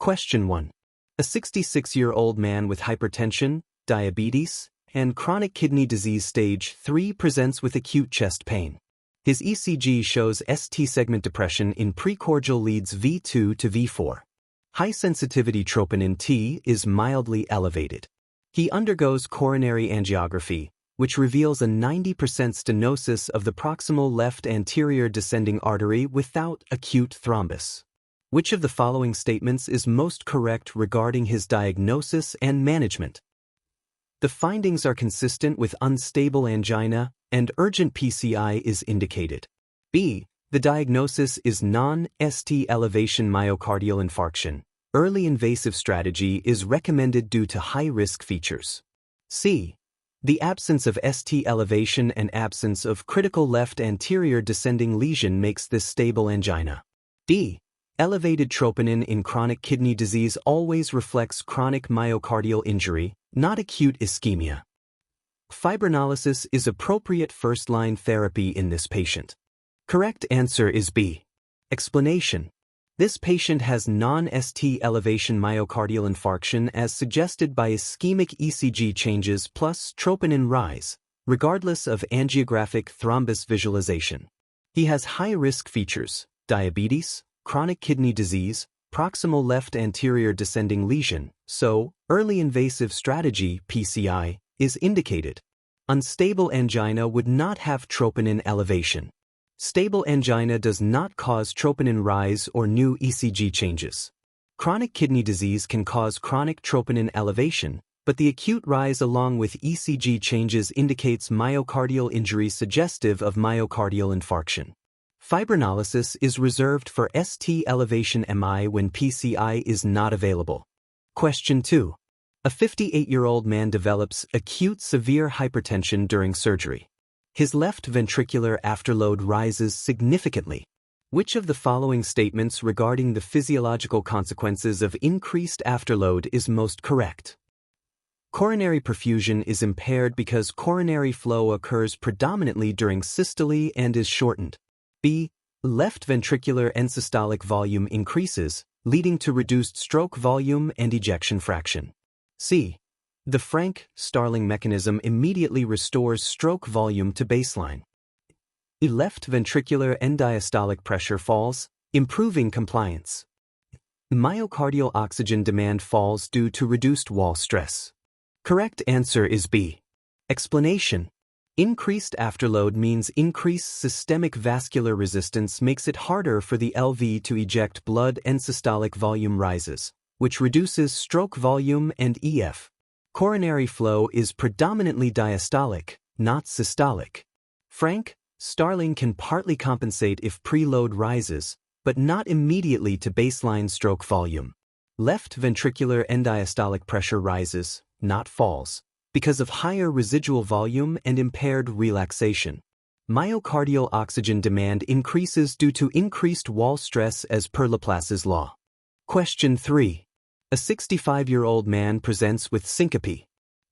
Question 1. A 66-year-old man with hypertension, diabetes, and chronic kidney disease stage 3 presents with acute chest pain. His ECG shows ST segment depression in precordial leads V2 to V4. High-sensitivity troponin T is mildly elevated. He undergoes coronary angiography, which reveals a 90% stenosis of the proximal left anterior descending artery without acute thrombus. Which of the following statements is most correct regarding his diagnosis and management? The findings are consistent with unstable angina, and urgent PCI is indicated. B. The diagnosis is non-ST elevation myocardial infarction. Early invasive strategy is recommended due to high-risk features. C. The absence of ST elevation and absence of critical left anterior descending lesion makes this stable angina. D. Elevated troponin in chronic kidney disease always reflects chronic myocardial injury, not acute ischemia. Fibrinolysis is appropriate first-line therapy in this patient. Correct answer is B. Explanation. This patient has non-ST elevation myocardial infarction as suggested by ischemic ECG changes plus troponin rise, regardless of angiographic thrombus visualization. He has high-risk features: diabetes, chronic kidney disease, proximal left anterior descending lesion, so early invasive strategy (PCI) is indicated. Unstable angina would not have troponin elevation. Stable angina does not cause troponin rise or new ECG changes. Chronic kidney disease can cause chronic troponin elevation, but the acute rise along with ECG changes indicates myocardial injury suggestive of myocardial infarction. Fibrinolysis is reserved for ST elevation MI when PCI is not available. Question 2. A 58-year-old man develops acute severe hypertension during surgery. His left ventricular afterload rises significantly. Which of the following statements regarding the physiological consequences of increased afterload is most correct? Coronary perfusion is impaired because coronary flow occurs predominantly during systole and is shortened. B. Left ventricular end-systolic volume increases, leading to reduced stroke volume and ejection fraction. C. The Frank-Starling mechanism immediately restores stroke volume to baseline. Left ventricular end diastolic pressure falls, improving compliance. Myocardial oxygen demand falls due to reduced wall stress. Correct answer is B. Explanation. Increased afterload means increased systemic vascular resistance makes it harder for the LV to eject blood and systolic volume rises, which reduces stroke volume and EF. Coronary flow is predominantly diastolic, not systolic. Frank-Starling can partly compensate if preload rises, but not immediately to baseline stroke volume. Left ventricular end diastolic pressure rises, not falls, because of higher residual volume and impaired relaxation. Myocardial oxygen demand increases due to increased wall stress as per Laplace's law. Question 3. A 65-year-old man presents with syncope.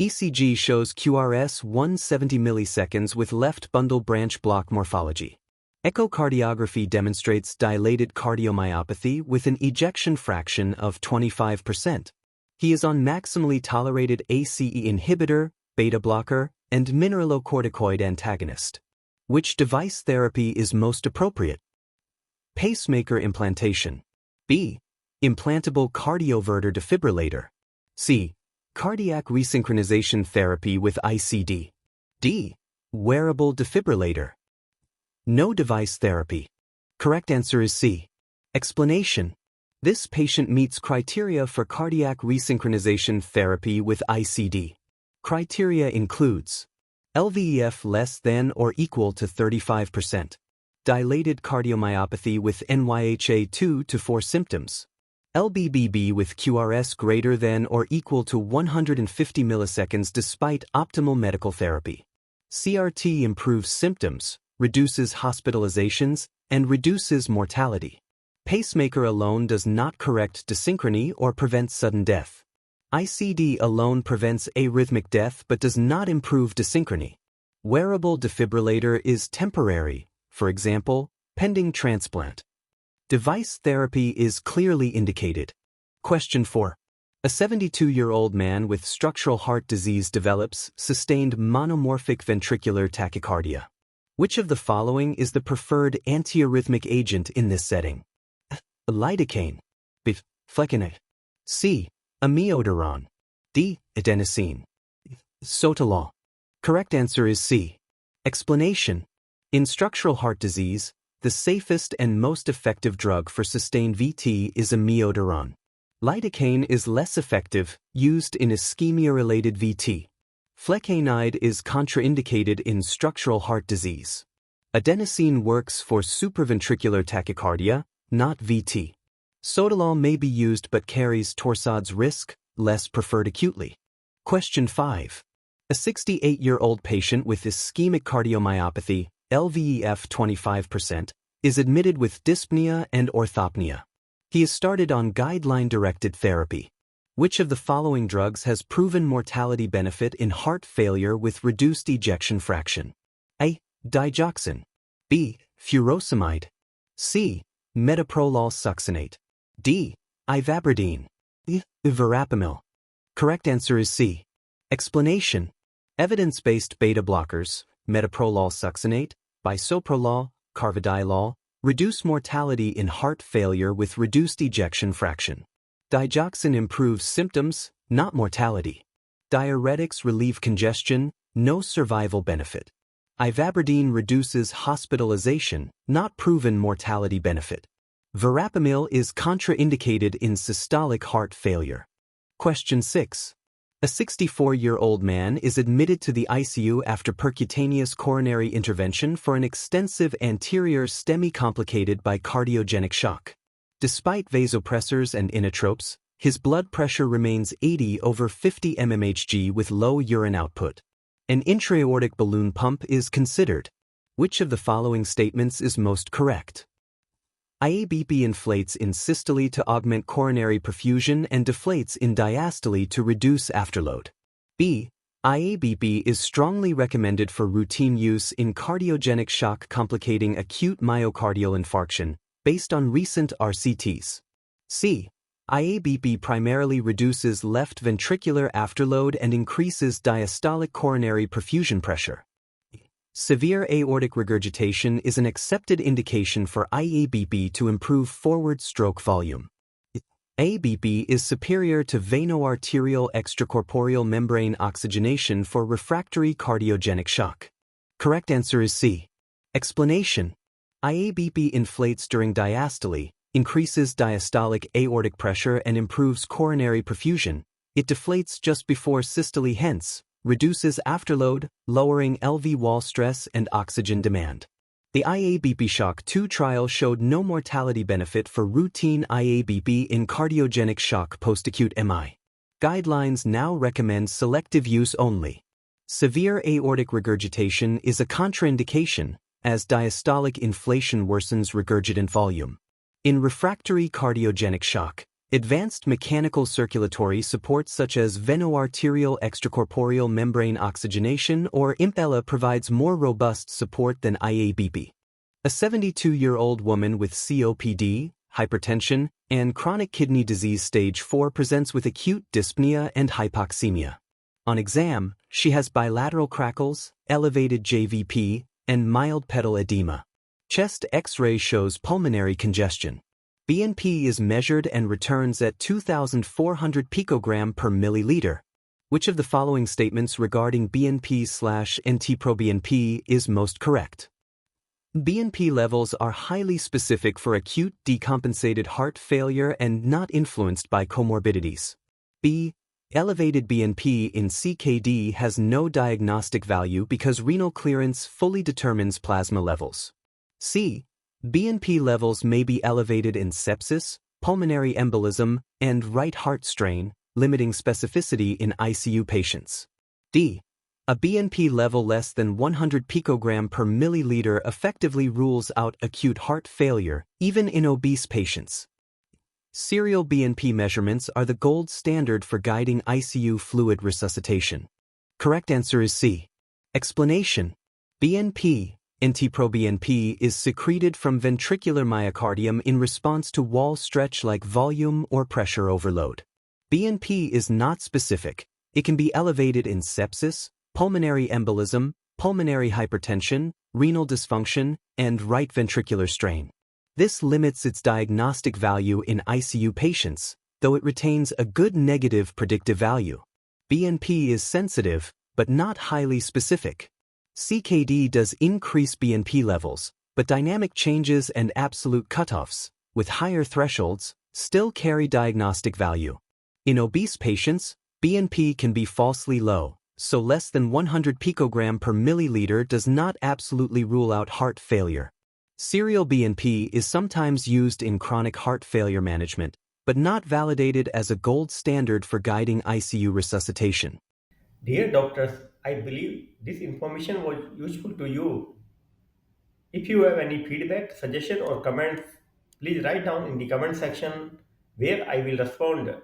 ECG shows QRS 170 milliseconds with left bundle branch block morphology. Echocardiography demonstrates dilated cardiomyopathy with an ejection fraction of 25%. He is on maximally tolerated ACE inhibitor, beta blocker, and mineralocorticoid antagonist. Which device therapy is most appropriate? Pacemaker implantation. B. Implantable cardioverter defibrillator. C. Cardiac resynchronization therapy with ICD. D. Wearable defibrillator. No device therapy. Correct answer is C. Explanation. This patient meets criteria for cardiac resynchronization therapy with ICD. Criteria includes LVEF less than or equal to 35%, dilated cardiomyopathy with NYHA 2 to 4 symptoms, LBBB with QRS greater than or equal to 150 milliseconds despite optimal medical therapy. CRT improves symptoms, reduces hospitalizations, and reduces mortality. Pacemaker alone does not correct desynchrony or prevent sudden death. ICD alone prevents arrhythmic death but does not improve desynchrony. Wearable defibrillator is temporary, for example, pending transplant. Device therapy is clearly indicated. Question 4. A 72-year-old man with structural heart disease develops sustained monomorphic ventricular tachycardia. Which of the following is the preferred antiarrhythmic agent in this setting? Lidocaine. B. Flecainide. C. Amiodarone. D. Adenosine. Sotalol. Correct answer is C. Explanation. In structural heart disease, the safest and most effective drug for sustained VT is amiodarone. Lidocaine is less effective, used in ischemia-related VT. Flecainide is contraindicated in structural heart disease. Adenosine works for supraventricular tachycardia, not VT. Sotalol may be used but carries torsades risk, less preferred acutely. Question 5. A 68-year-old patient with ischemic cardiomyopathy, LVEF 25%, is admitted with dyspnea and orthopnea. He is started on guideline-directed therapy. Which of the following drugs has proven mortality benefit in heart failure with reduced ejection fraction? A. Digoxin. B. Furosemide. C. Metoprolol succinate. D. Ivabradine. E. Verapamil. Correct answer is C. Explanation. Evidence-based beta blockers, metoprolol succinate, bisoprolol, carvedilol, reduce mortality in heart failure with reduced ejection fraction. Digoxin improves symptoms, not mortality. Diuretics relieve congestion, no survival benefit. Ivabradine reduces hospitalization, not proven mortality benefit. Verapamil is contraindicated in systolic heart failure. Question 6. A 64-year-old man is admitted to the ICU after percutaneous coronary intervention for an extensive anterior STEMI complicated by cardiogenic shock. Despite vasopressors and inotropes, his blood pressure remains 80/50 mmHg with low urine output. An intra-aortic balloon pump is considered. Which of the following statements is most correct? IABP inflates in systole to augment coronary perfusion and deflates in diastole to reduce afterload. B. IABP is strongly recommended for routine use in cardiogenic shock complicating acute myocardial infarction, based on recent RCTs. C. IABP primarily reduces left ventricular afterload and increases diastolic coronary perfusion pressure. Severe aortic regurgitation is an accepted indication for IABP to improve forward stroke volume. ABP is superior to veno-arterial extracorporeal membrane oxygenation for refractory cardiogenic shock. Correct answer is C. Explanation. IABP inflates during diastole, increases diastolic aortic pressure and improves coronary perfusion. It deflates just before systole, hence reduces afterload, lowering LV wall stress and oxygen demand. The IABP Shock 2 trial showed no mortality benefit for routine IABP in cardiogenic shock post-acute MI. Guidelines now recommend selective use only. Severe aortic regurgitation is a contraindication, as diastolic inflation worsens regurgitant volume. In refractory cardiogenic shock, advanced mechanical circulatory support such as veno-arterial extracorporeal membrane oxygenation or IMPELA provides more robust support than IABP. A 72-year-old woman with COPD, hypertension, and chronic kidney disease stage 4 presents with acute dyspnea and hypoxemia. On exam, she has bilateral crackles, elevated JVP, and mild pedal edema. Chest X-ray shows pulmonary congestion. BNP is measured and returns at 2,400 picogram per milliliter. Which of the following statements regarding BNP/NT-proBNP is most correct? BNP levels are highly specific for acute decompensated heart failure and not influenced by comorbidities. B. Elevated BNP in CKD has no diagnostic value because renal clearance fully determines plasma levels. C. BNP levels may be elevated in sepsis, pulmonary embolism, and right heart strain, limiting specificity in ICU patients. D. A BNP level less than 100 picogram per milliliter effectively rules out acute heart failure, even in obese patients. Serial BNP measurements are the gold standard for guiding ICU fluid resuscitation. Correct answer is C. Explanation. BNP NT-proBNP is secreted from ventricular myocardium in response to wall stretch like volume or pressure overload. BNP is not specific. It can be elevated in sepsis, pulmonary embolism, pulmonary hypertension, renal dysfunction, and right ventricular strain. This limits its diagnostic value in ICU patients, though it retains a good negative predictive value. BNP is sensitive, but not highly specific. CKD does increase BNP levels, but dynamic changes and absolute cutoffs, with higher thresholds, still carry diagnostic value. In obese patients, BNP can be falsely low, so less than 100 picogram per milliliter does not absolutely rule out heart failure. Serial BNP is sometimes used in chronic heart failure management, but not validated as a gold standard for guiding ICU resuscitation. Dear doctors, I believe this information was useful to you. If you have any feedback, suggestion or comments, please write down in the comment section where I will respond.